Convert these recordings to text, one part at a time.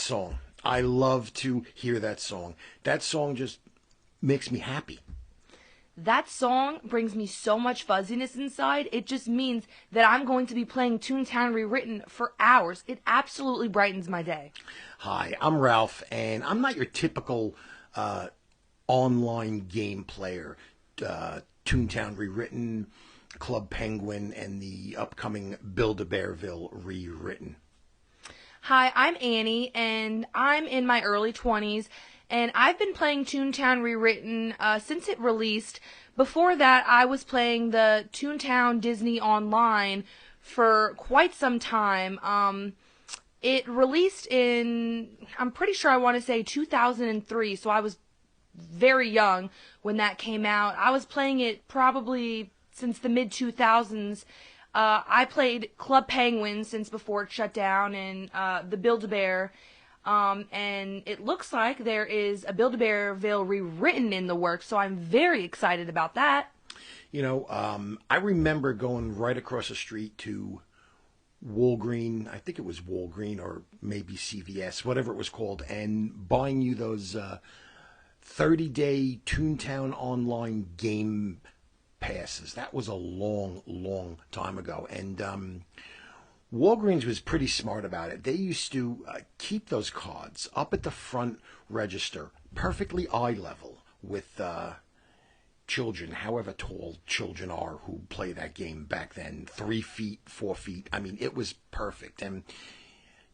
song. I love to hear that song. That song just makes me happy. That song brings me so much fuzziness inside. It just means that I'm going to be playing Toontown Rewritten for hours. It absolutely brightens my day. Hi, I'm Ralph, and I'm not your typical online game player. Toontown Rewritten, Club Penguin, and the upcoming Build-A-Bearville Rewritten. Hi, I'm Annie, and I'm in my early 20s, and I've been playing Toontown Rewritten since it released. Before that, I was playing the Toontown Disney Online for quite some time. It released in, I'm pretty sure I want to say 2003, so I was very young when that came out. I was playing it probably since the mid-2000s. I played Club Penguin since before it shut down, and the Build-A-Bear. And it looks like there is a Build-A-Bearville Rewritten in the works, so I'm very excited about that. I remember going right across the street to Walgreen, I think it was Walgreen or maybe CVS, whatever it was called, and buying you those 30-day Toontown Online game passes. That was a long, long time ago. And Walgreens was pretty smart about it. They used to keep those cards up at the front register, perfectly eye level with children, however tall children are who play that game back then, 3 feet, 4 feet. I mean, it was perfect. And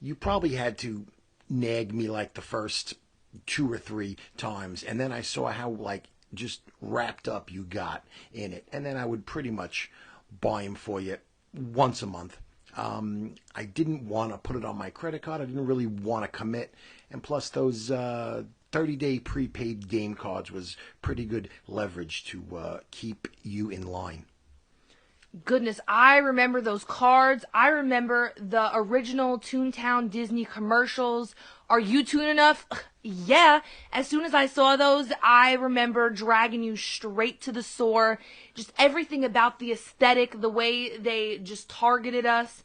you probably had to nag me like the first 2 or 3 times. And then I saw how just wrapped up you got in it. And then I would pretty much buy them for you once a month. I didn't want to put it on my credit card. I didn't really want to commit. And plus those 30-day prepaid game cards was pretty good leverage to keep you in line. Goodness, I remember those cards. I remember the original Toontown Disney commercials. Are you Toon enough? Yeah. As soon as I saw those, I remember dragging you straight to the store. Just everything about the aesthetic, the way they just targeted us,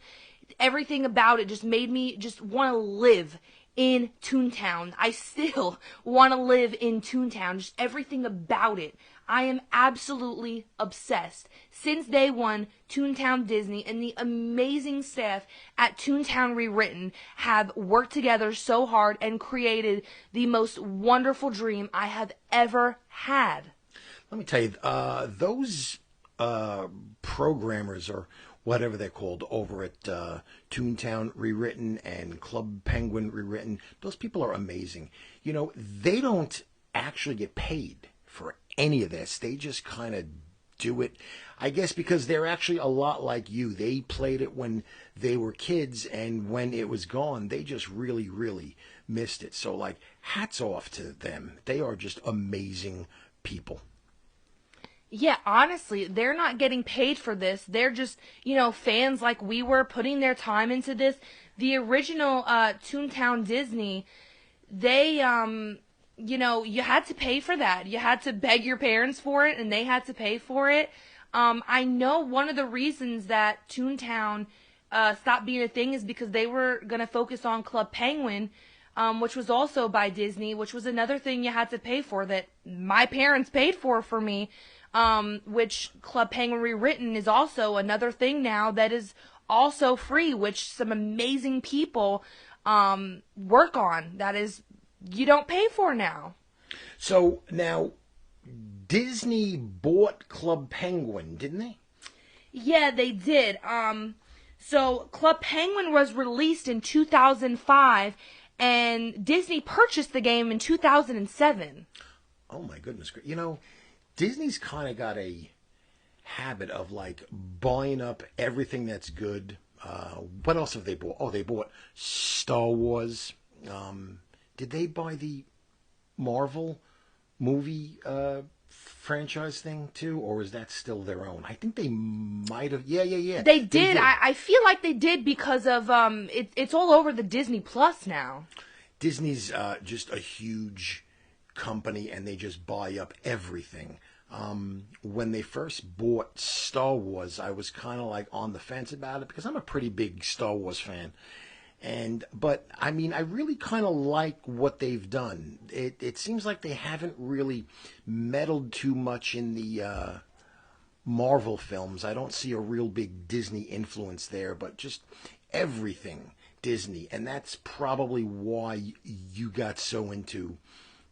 everything about it just made me just want to live in Toontown. I still want to live in Toontown. Just everything about it. I am absolutely obsessed. Since day one, Toontown Disney and the amazing staff at Toontown Rewritten have worked together so hard and created the most wonderful dream I have ever had. Let me tell you, those programmers or whatever they're called over at Toontown Rewritten and Club Penguin Rewritten, those people are amazing. They don't actually get paid for any of this. They just kind of do it, I guess, because they're actually a lot like you. They played it when they were kids, and when it was gone, they just really, really missed it. So, hats off to them. They are just amazing people. Yeah, honestly, they're not getting paid for this. They're just, fans like we were putting their time into this. The original Toontown Disney, they, you had to pay for that. You had to beg your parents for it, and they had to pay for it. I know one of the reasons that Toontown stopped being a thing is because they were going to focus on Club Penguin, which was also by Disney, which was another thing you had to pay for that my parents paid for me. Which Club Penguin Rewritten is also another thing now that is also free, which some amazing people work on. That is, you don't pay for now. So now, Disney bought Club Penguin, didn't they? Yeah, they did. So Club Penguin was released in 2005, and Disney purchased the game in 2007. Oh my goodness. Disney's kind of got a habit of buying up everything that's good. What else have they bought? Oh, they bought Star Wars. Did they buy the Marvel movie franchise thing too, or is that still their own? I think they might have. Yeah. They did. I feel like they did because of it's all over the Disney Plus now. Disney's just a huge company, and they just buy up everything. When they first bought Star Wars, I was kind of on the fence about it because I'm a pretty big Star Wars fan. But I mean, I really kind of like what they've done. It seems like they haven't really meddled too much in the Marvel films. I don't see a real big Disney influence there, but just everything Disney. And that's probably why you got so into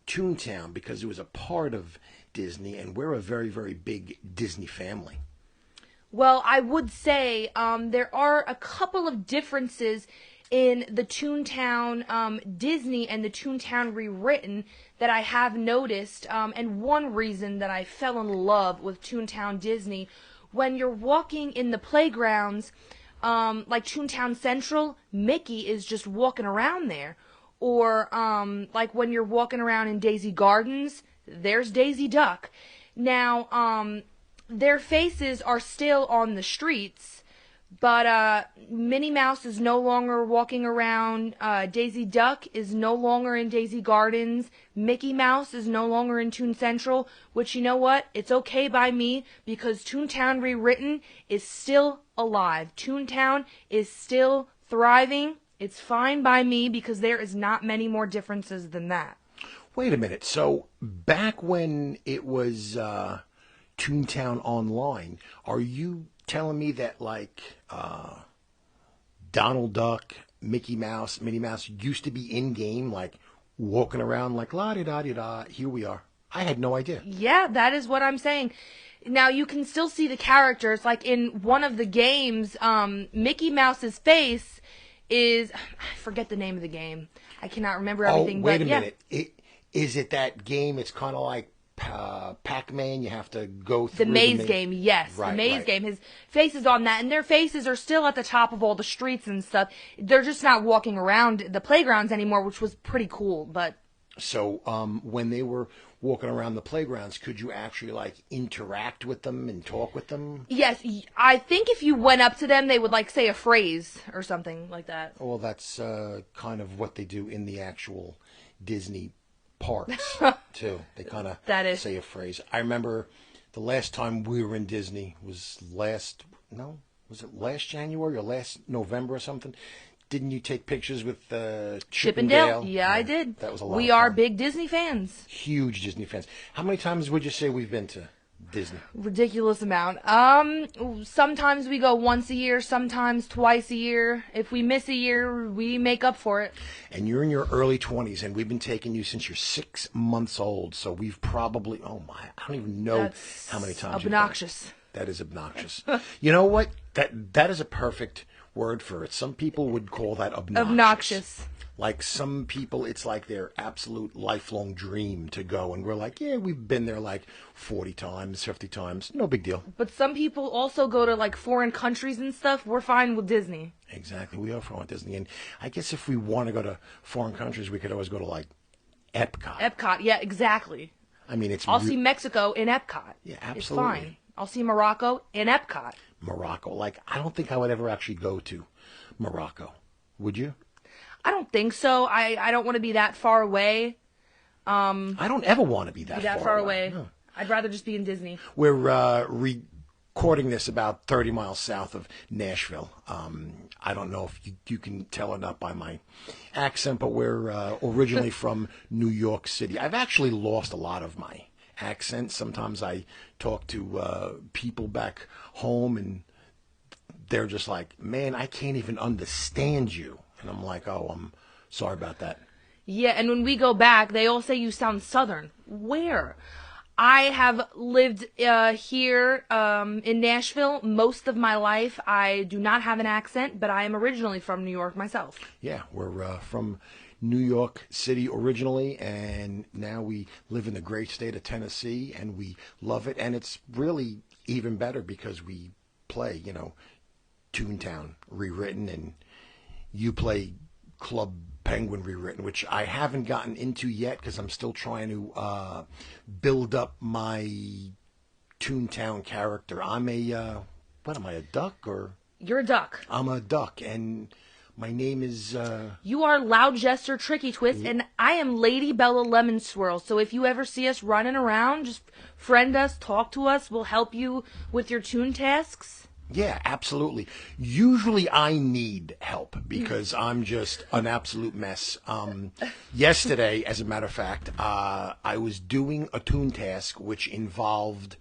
Toontown, because it was a part of Disney, and we're a very, very big Disney family. Well, I would say there are a couple of differences in the Toontown Disney and the Toontown Rewritten that I have noticed. And one reason that I fell in love with Toontown Disney, when you're walking in the playgrounds, like Toontown Central, Mickey is just walking around there. Or like when you're walking around in Daisy Gardens, there's Daisy Duck. Now, their faces are still on the streets, but Minnie Mouse is no longer walking around. Daisy Duck is no longer in Daisy Gardens. Mickey Mouse is no longer in Toon Central, which, you know what? It's okay by me, because Toontown Rewritten is still alive. Toontown is still thriving. It's fine by me, because there is not many more differences than that. Wait a minute. So back when it was Toontown Online, are you telling me that like Donald Duck, Mickey Mouse, Minnie Mouse used to be in game, like walking around like la di da di da? Here we are. I had no idea. Yeah, that is what I'm saying. Now you can still see the characters. Like in one of the games, Mickey Mouse's face is, I forget the name of the game. I cannot remember everything. Oh, wait a yeah. minute. Is it that game? It's kind of like Pac-Man. You have to go through the maze game. Yes, right, the maze right. game. His face is on that, and their faces are still at the top of all the streets and stuff. They're just not walking around the playgrounds anymore, which was pretty cool. But so when they were walking around the playgrounds, could you actually like interact with them and talk with them? yes, I think if you went up to them, they would like say a phrase or something like that. Well, that's kind of what they do in the actual Disney parks too. They kind of say a phrase. I remember the last time we were in Disney was was it last January or last November or something? Didn't you take pictures with Chip and Dale? Yeah, I did. That was a lot. We of are fun. big Disney fans. Huge Disney fans. How many times would you say we've been to Disney? Ridiculous amount. Sometimes we go once a year, sometimes twice a year. If we miss a year, we make up for it. And you're in your early 20s, and we've been taking you since you're 6 months old. So we've probably, oh my, I don't even know how many times. Obnoxious. That is obnoxious. You know what? That is a perfect word for it. Some people would call that obnoxious. Like some people, it's like their absolute lifelong dream to go. And we're like, yeah, we've been there like 40 times, 50 times. No big deal. But some people also go to like foreign countries and stuff. We're fine with Disney. Exactly. We are fine with Disney. And I guess if we want to go to foreign countries, we could always go to like Epcot. Epcot, yeah, exactly. I mean, I'll see Mexico in Epcot. Yeah, absolutely. It's fine. I'll see Morocco in Epcot. Morocco. Like, I don't think I would ever actually go to Morocco. Would you? I don't think so. I don't want to be that far away. I don't ever want to be that far away. No. I'd rather just be in Disney. We're recording this about 30 miles south of Nashville. I don't know if you can tell it not by my accent, but we're originally from New York City. I've actually lost a lot of my accent. Sometimes I talk to people back home, and they're just like, man, I can't even understand you. And I'm like, oh, I'm sorry about that. Yeah, and when we go back, they all say you sound Southern. Where? I have lived here in Nashville most of my life. I do not have an accent, but I am originally from New York myself. Yeah, we're from New York City originally, and now we live in the great state of Tennessee, and we love it. And it's really even better because we play, Toontown Rewritten, and you play Club Penguin Rewritten, which I haven't gotten into yet because I'm still trying to build up my Toontown character. I'm what am I, a duck or? You're a duck. I'm a duck, and my name is... You are Loud Jester Tricky Twist, and I am Lady Bella Lemon Swirl. So if you ever see us running around, just friend us, talk to us. We'll help you with your Toon tasks. Yeah, absolutely. Usually I need help because I'm just an absolute mess. Yesterday, as a matter of fact, I was doing a tune task which involved,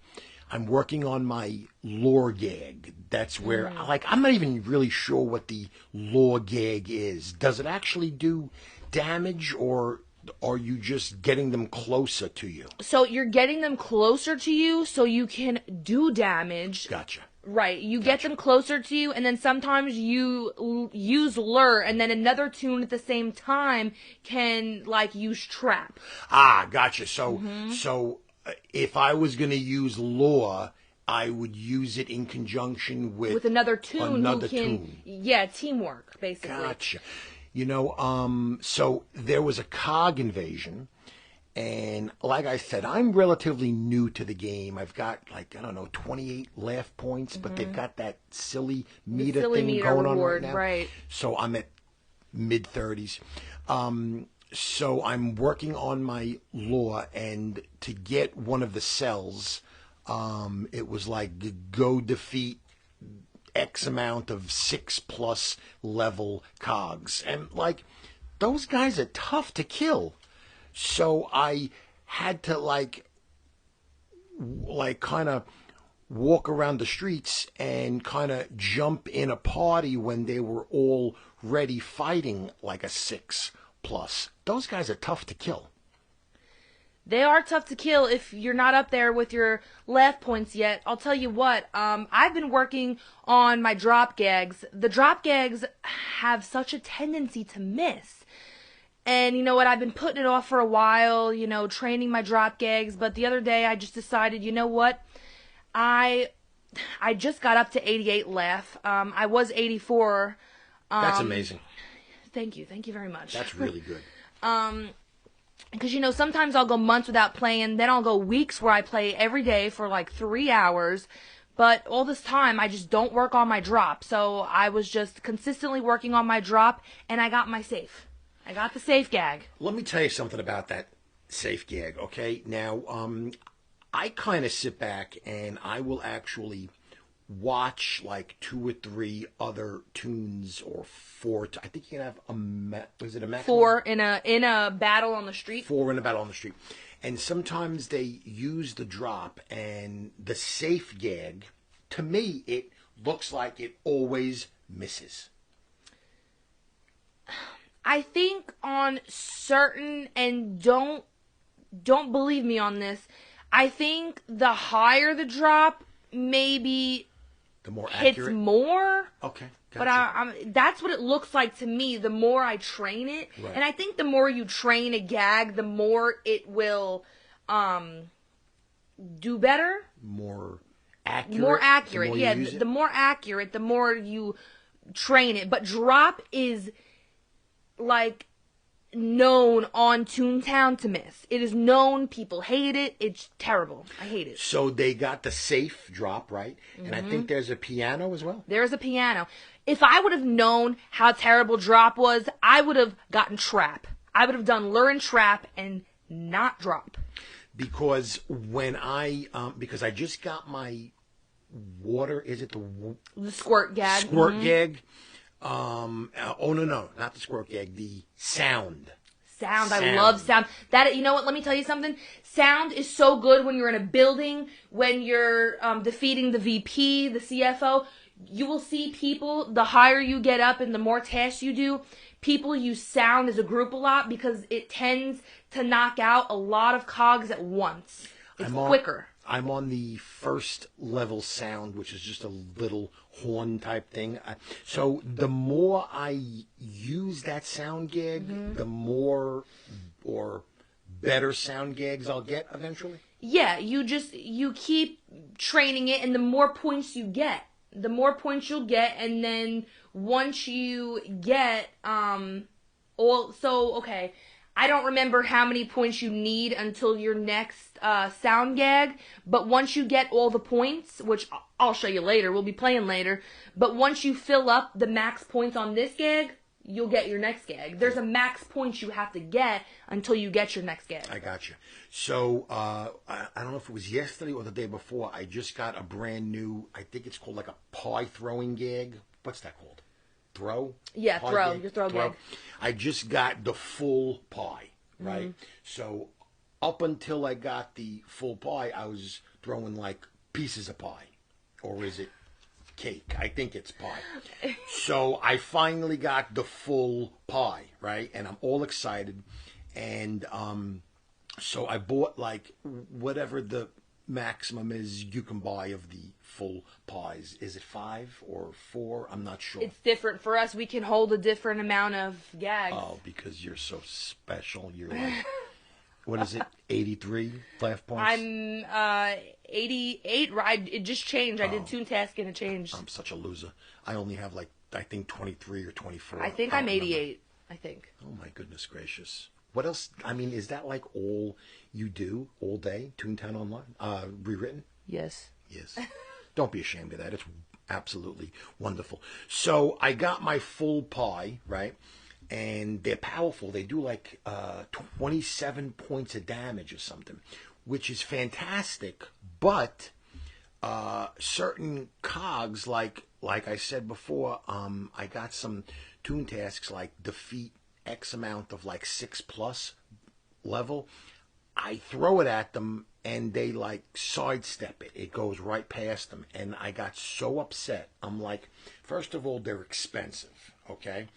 I'm working on my lore gag. That's where, like, I'm not even really sure what the lore gag is. Does it actually do damage, or are you just getting them closer to you? So you're getting them closer to you so you can do damage. Gotcha. Right, you get them closer to you, and then sometimes you use lure, and then another tune at the same time can, like, use trap. Ah, gotcha. So if I was going to use lore, I would use it in conjunction with Another tune another who can, tune. yeah, teamwork, basically. Gotcha. So there was a cog invasion, and like I said, I'm relatively new to the game. I've got, like, I don't know, 28 laugh points, but they've got that silly meter thing going on right now. Right. So I'm at mid 30s. So I'm working on my lore, and to get one of the cells, it was like go defeat X amount of 6+ level cogs. And, like, those guys are tough to kill. So I had to, like kind of walk around the streets and kind of jump in a party when they were already fighting like a 6+. Those guys are tough to kill. They are tough to kill if you're not up there with your laugh points yet. I'll tell you what, I've been working on my drop gags. The drop gags have such a tendency to miss. And you know what, I've been putting it off for a while, training my drop gags, but the other day I just decided, you know what, I just got up to 88 laugh. I was 84. That's amazing. Thank you very much. That's really good. Because, sometimes I'll go months without playing, then I'll go weeks where I play every day for like 3 hours, but all this time I just don't work on my drop. So I was just consistently working on my drop, and I got my safe. I got the safe gag. Let me tell you something about that safe gag, okay? Now, I kind of sit back and I will actually watch like 2 or 3 other tunes, or 4. I think you can have was it a maximum? 4 in a battle on the street. 4 in a battle on the street. And sometimes they use the drop, and the safe gag, to me, it looks like it always misses. I think on certain, and don't believe me on this, I think the higher the drop, maybe the more hits accurate. More. Okay, gotcha. But that's what it looks like to me. The more I train it, right. And I think the more you train a gag, the more it will do better. More accurate. More accurate. The more yeah, you use it? The more accurate, the more you train it. But drop is like known on Toontown to miss. It is known. People hate it. It's terrible. I hate it. So they got the safe drop, right? Mm-hmm. And I think there's a piano as well. There's a piano. If I would have known how terrible drop was, I would have gotten trap. I would have done lure and trap and not drop. Because when because I just got my water, is it the squirt gag? Squirt gag. No, not the squirt gag. The sound. I love sound. That, you know what? Let me tell you something. Sound is so good when you're in a building, when you're defeating the VP, the CFO. You will see people, the higher you get up and the more tasks you do, people use sound as a group a lot because it tends to knock out a lot of cogs at once. It's quicker. I'm on the first level sound, which is just a little horn type thing. So the more I use that sound gag, the more or better sound gags I'll get eventually. Yeah, you keep training it, and the more points you get, the more points you'll get, and then once you get okay. I don't remember how many points you need until your next sound gag, but once you get all the points, which I'll show you later, we'll be playing later, but once you fill up the max points on this gag, you'll get your next gag. There's a max points you have to get until you get your next gag. I got you. So, I don't know if it was yesterday or the day before, I just got a brand new, I think it's called like a pie throwing gag. What's that called? Throw? Yeah, pie throw. Gag? Your throw gag. I just got the full pie, right? So, up until I got the full pie, I was throwing like pieces of pie. Or is it cake? I think it's pie. So I finally got the full pie, right? And I'm all excited. And so I bought like whatever the maximum is you can buy of the full pies. Is it 5 or 4? I'm not sure. It's different for us. We can hold a different amount of gags. Oh, because you're so special. You're like, what is it, 83 laugh points? I'm 88. It just changed. I did Toon task and it changed. I'm such a loser. I only have like, I think 23 or 24. I think I'm 88. I think. Oh my goodness gracious. What else? I mean, is that like all you do all day? Toontown Online? Rewritten? Yes. Yes. Don't be ashamed of that. It's absolutely wonderful. So I got my full pie, right? And they're powerful. They do like 27 points of damage or something, which is fantastic. But certain cogs, like I said before, I got some toon tasks like defeat X amount of like 6+ level. I throw it at them and they like sidestep it. It goes right past them. And I got so upset. I'm like, first of all, they're expensive. Okay.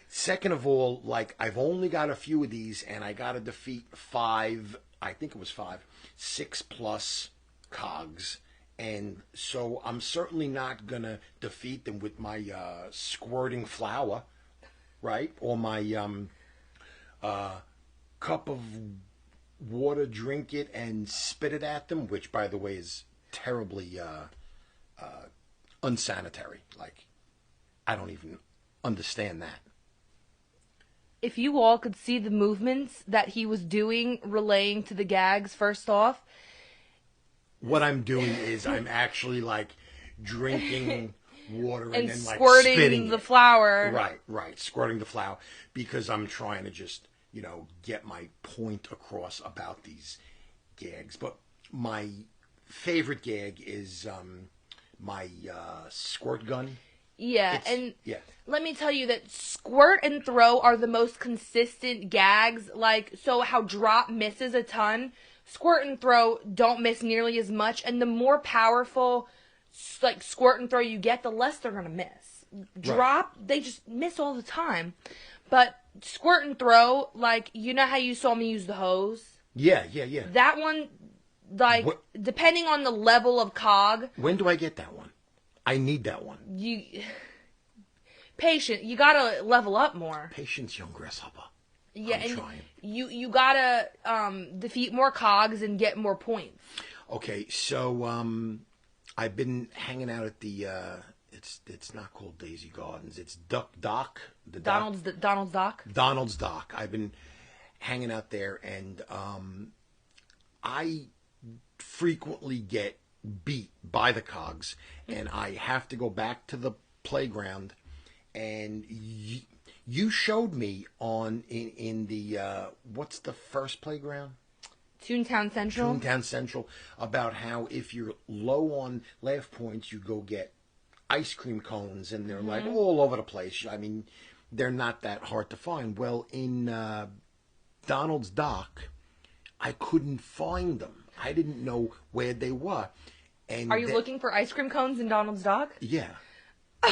Second of all, like I've only got a few of these and I got to defeat 5, I think it was 5, 6+ cogs. And so I'm certainly not going to defeat them with my squirting flour, right? Or my cup of water, drink it and spit it at them, which by the way is terribly unsanitary. Like, I don't even understand that. If you all could see the movements that he was doing relaying to the gags, first off. What I'm doing is I'm actually like drinking water and then like squirting spitting the it. flour. Right, squirting the flour because I'm trying to just, get my point across about these gags. But my favorite gag is my squirt gun. Yeah, yeah. Let me tell you that squirt and throw are the most consistent gags. Like, so how drop misses a ton, squirt and throw don't miss nearly as much. And the more powerful, like, squirt and throw you get, the less they're going to miss. Drop, They just miss all the time. But squirt and throw, like, you know how you saw me use the hose? Yeah. That one, like, depending on the level of cog. When do I get that one? I need that one. Patient, you gotta level up more. Patience, young grasshopper. Yeah, I'm and trying. you gotta defeat more cogs and get more points. Okay, so I've been hanging out at the it's not called Daisy Gardens. It's Dock. Donald's Dock. Donald's Dock. I've been hanging out there, and I frequently get beat by the cogs, and I have to go back to the playground. And you showed me in the what's the first playground? Toontown Central. Toontown Central, about how if you're low on laugh points, you go get ice cream cones, and they're like all over the place. I mean, they're not that hard to find. Well, in Donald's Dock, I couldn't find them. I didn't know where they were. And are you looking for ice cream cones in Donald's Dock? Yeah.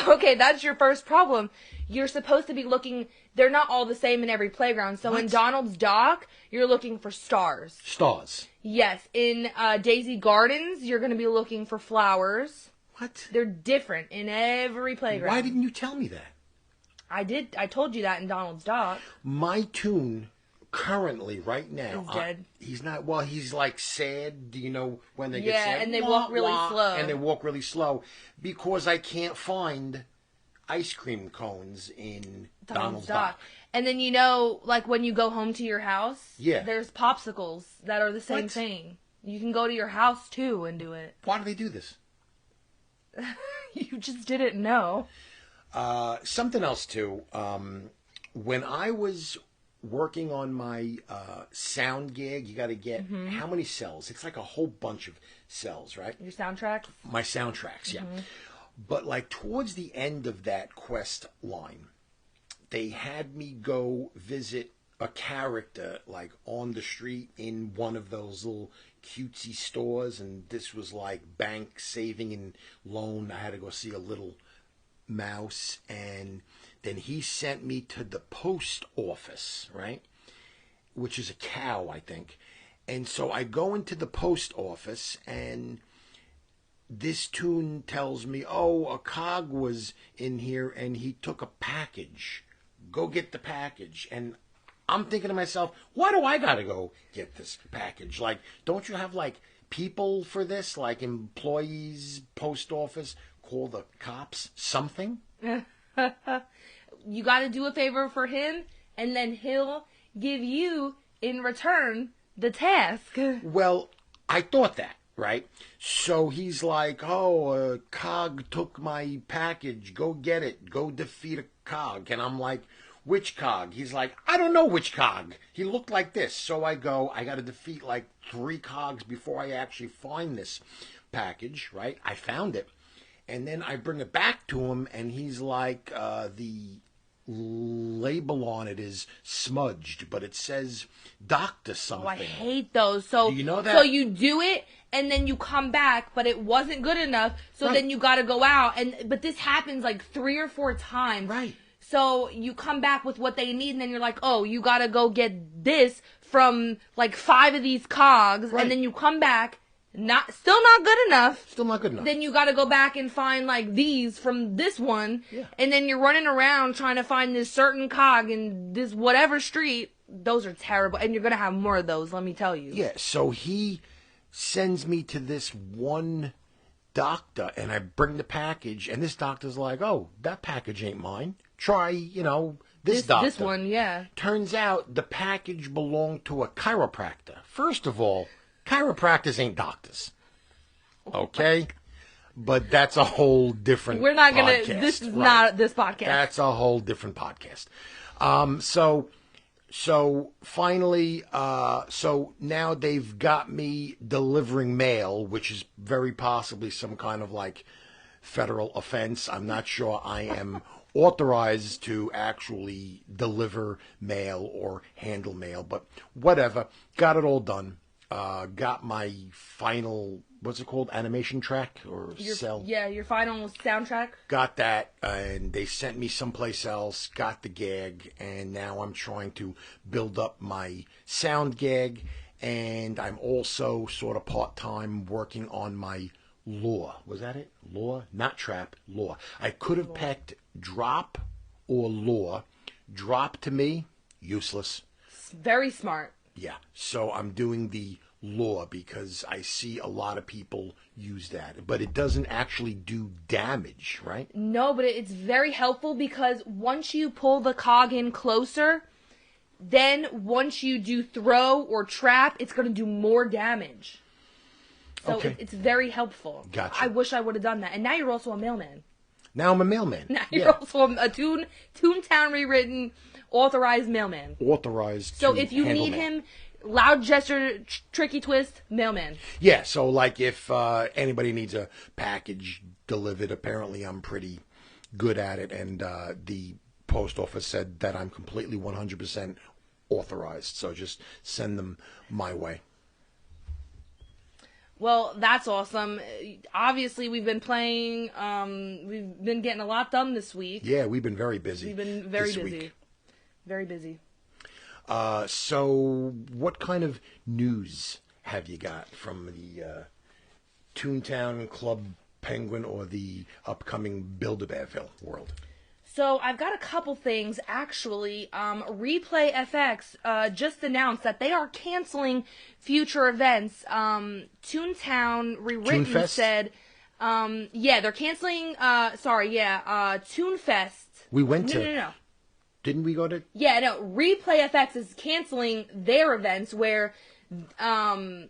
Okay, that's your first problem. You're supposed to be looking. They're not all the same in every playground. So in Donald's Dock, you're looking for stars. Stars. Yes. In Daisy Gardens, you're going to be looking for flowers. What? They're different in every playground. Why didn't you tell me that? I did. I told you that in Donald's Dock. My Toon currently, right now, is dead. He's not. Well, he's like sad. Do you know when they get sad? Yeah, and they walk really slow. And they walk really slow because I can't find ice cream cones in Donald's Dock. And then like when you go home to your house, there's popsicles that are the same thing. You can go to your house too and do it. Why do they do this? You just didn't know. Something else too. When I was working on my sound gig, you got to get how many cells? It's like a whole bunch of cells, right? Your soundtracks? My soundtracks, yeah. But like towards the end of that quest line, they had me go visit a character like on the street in one of those little cutesy stores, and this was like bank saving and loan. I had to go see a little mouse, and then he sent me to the post office, right? Which is a cow, I think. And so I go into the post office, and this Toon tells me, oh, a cog was in here and he took a package. Go get the package. And I'm thinking to myself, why do I gotta go get this package? Like, don't you have like people for this? Like employees, post office, call the cops, something? You got to do a favor for him, and then he'll give you in return the task. Well, I thought that, right? So he's like, oh, a cog took my package. Go get it. Go defeat a cog. And I'm like, which cog? He's like, I don't know which cog. He looked like this. So I go, I got to defeat like 3 cogs before I actually find this package, right? I found it. And then I bring it back to him, and he's like, the label on it is smudged, but it says Doctor something. Oh, I hate those. So do you know that? So you do it, and then you come back, but it wasn't good enough. So Right. then you got to go out, but this happens like 3 or 4 times. Right. So you come back with what they need, and then you're like, oh, you got to go get this from like 5 of these cogs, Right. and then you come back. Still not good enough. Still not good enough. Then you got to go back and find like these from this one, Yeah. and then you're running around trying to find this certain cog in this whatever street. Those are terrible, and you're gonna have more of those. Let me tell you. Yeah. So he sends me to this one doctor, and I bring the package, and this doctor's like, "Oh, that package ain't mine. Try, this doctor." This one, yeah. Turns out the package belonged to a chiropractor. First of all, chiropractors ain't doctors. Okay? But that's a whole different We're not gonna. podcast, This is right. not this podcast. That's a whole different podcast. So finally, so now they've got me delivering mail, which is very possibly some kind of like federal offense. I'm not sure I am authorized to actually deliver mail or handle mail, but whatever. Got it all done. Got my final, what's it called, animation track or cell? Yeah, your final soundtrack. Got that, and they sent me someplace else, got the gag, and now I'm trying to build up my sound gag, and I'm also sort of part-time working on my lore. Was that it? Lore? Not trap, lore. I could have picked drop or lore. Drop to me, useless. Very smart. Yeah, so I'm doing the lore because I see a lot of people use that, but it doesn't actually do damage, right? No, but it's very helpful because once you pull the cog in closer, then once you do throw or trap, it's going to do more damage. So Okay. it's very helpful. Gotcha. I wish I would have done that. And now you're also a mailman. Now I'm a mailman. Now you're Yeah. also a Toontown Rewritten authorized mailman. Authorized So to if you handle need mail. him, loud gesture, tricky twist, mailman. Yeah, so like if anybody needs a package delivered, apparently I'm pretty good at it, and the post office said that I'm completely 100% authorized, so just send them my way. Well, that's awesome. Obviously, we've been playing, we've been getting a lot done this week. Yeah, we've been very busy. We've been very this busy. week. Very busy. So what kind of news have you got from the Toontown Club Penguin or the upcoming Build-A-Bearville world? So I've got a couple things actually. Replay FX just announced that they are canceling future events. Toontown Rewritten Toonfest? said, yeah, they're canceling. Toonfest. We went to. No. Didn't we go to? Yeah, no. Replay FX is canceling their events where Toontown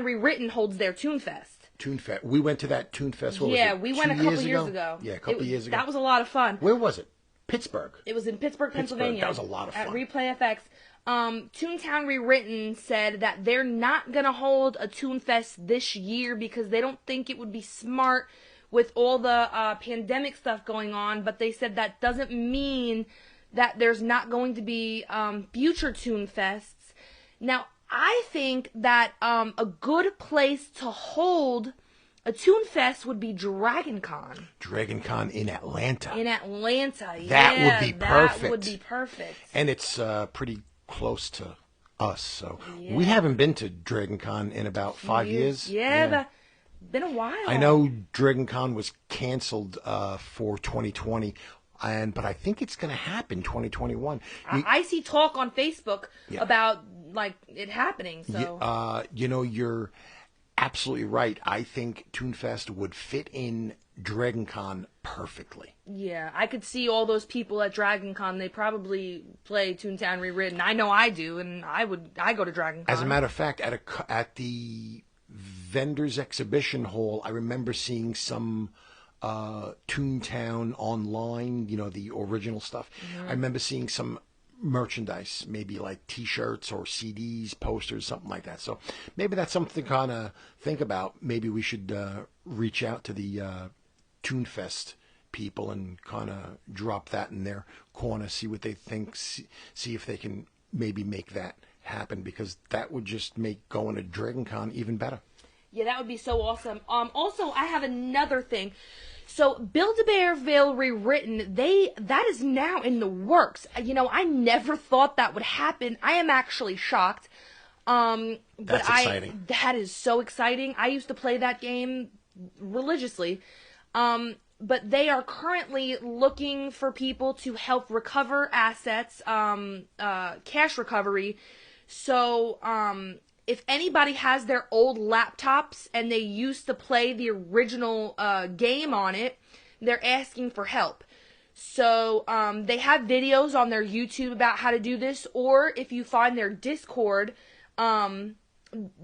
Rewritten holds their Toonfest. Toon Fest. We went to that Toon Fest. What was it, we went a couple years ago. Yeah, a couple years ago. That was a lot of fun. Where was it? Pittsburgh. It was in Pittsburgh, Pennsylvania. That was a lot of fun. At Replay FX. Toontown Rewritten said that they're not going to hold a Toon Fest this year because they don't think it would be smart with all the pandemic stuff going on, but they said that doesn't mean that there's not going to be future Toon Fests. Now, I think that a good place to hold a Toon Fest would be Dragon Con. Dragon Con in Atlanta. In Atlanta, yeah. That would be perfect. That would be perfect. And it's pretty close to us, so we haven't been to Dragon Con in about 5 years. Yeah. Been a while. I know Dragon Con was canceled for 2020. But I think it's going to happen 2021. I see talk on Facebook about like it happening. So you're absolutely right. I think Toonfest would fit in Dragon Con perfectly. Yeah, I could see all those people at Dragon Con. They probably play Toontown Rewritten. I know I do, and I go to Dragon Con. As a matter of fact, at the vendors exhibition hall, I remember seeing some Toontown online, the original stuff. I remember seeing some merchandise, maybe like T-shirts or CDs, posters, something like that. So maybe that's something to kind of think about. Maybe we should reach out to the Toonfest people and kind of drop that in their corner, see what they think, see if they can maybe make that happen, because that would just make going to Dragon Con even better. Yeah, that would be so awesome. Also, I have another thing. So, Build-A-Bearville Rewritten, that is now in the works. I never thought that would happen. I am actually shocked. That's exciting. That is so exciting. I used to play that game religiously. But they are currently looking for people to help recover assets, cash recovery. So, if anybody has their old laptops and they used to play the original game on it, they're asking for help. So they have videos on their YouTube about how to do this, or if you find their Discord, the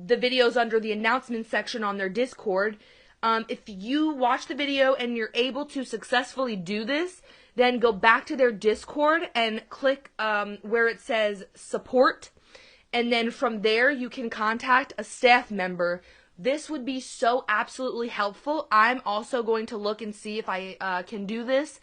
videos under the announcement section on their Discord, if you watch the video and you're able to successfully do this, then go back to their Discord and click where it says support. And then from there, you can contact a staff member. This would be so absolutely helpful. I'm also going to look and see if I can do this.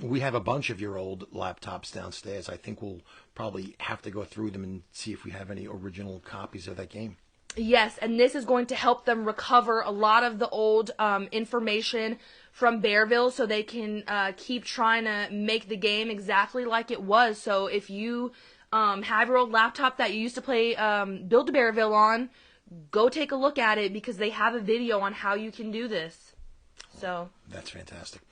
We have a bunch of your old laptops downstairs. I think we'll probably have to go through them and see if we have any original copies of that game. Yes, and this is going to help them recover a lot of the old information from Bearville so they can keep trying to make the game exactly like it was. So if you have your old laptop that you used to play Build-A-Bearville on, go take a look at it because they have a video on how you can do this. So that's fantastic.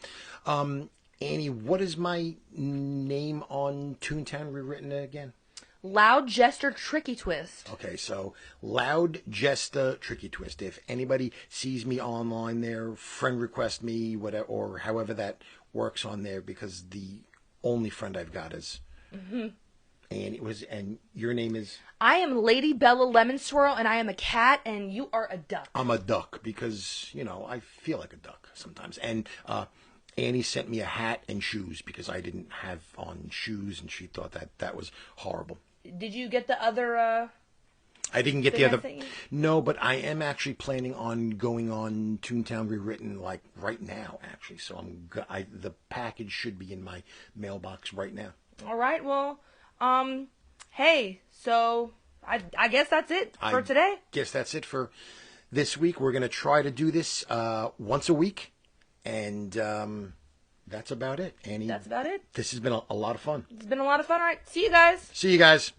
Annie, what is my name on Toontown Rewritten again? Loud Jester Tricky Twist. Okay, so Loud Jester Tricky Twist. If anybody sees me online there, friend request me, whatever, or however that works on there, because the only friend I've got is. And your name is? I am Lady Bella Lemon Swirl, and I am a cat, and you are a duck. I'm a duck because, I feel like a duck sometimes. And Annie sent me a hat and shoes because I didn't have on shoes, and she thought that was horrible. Did you get the other? I didn't get the other. No, but I am actually planning on going on Toontown Rewritten like right now, actually. So the package should be in my mailbox right now. All right. Well. Hey, so I guess that's it for today. Guess that's it for this week. We're going to try to do this once a week, and that's about it, Annie. That's about it. This has been a lot of fun. It's been a lot of fun. All right, see you guys. See you guys.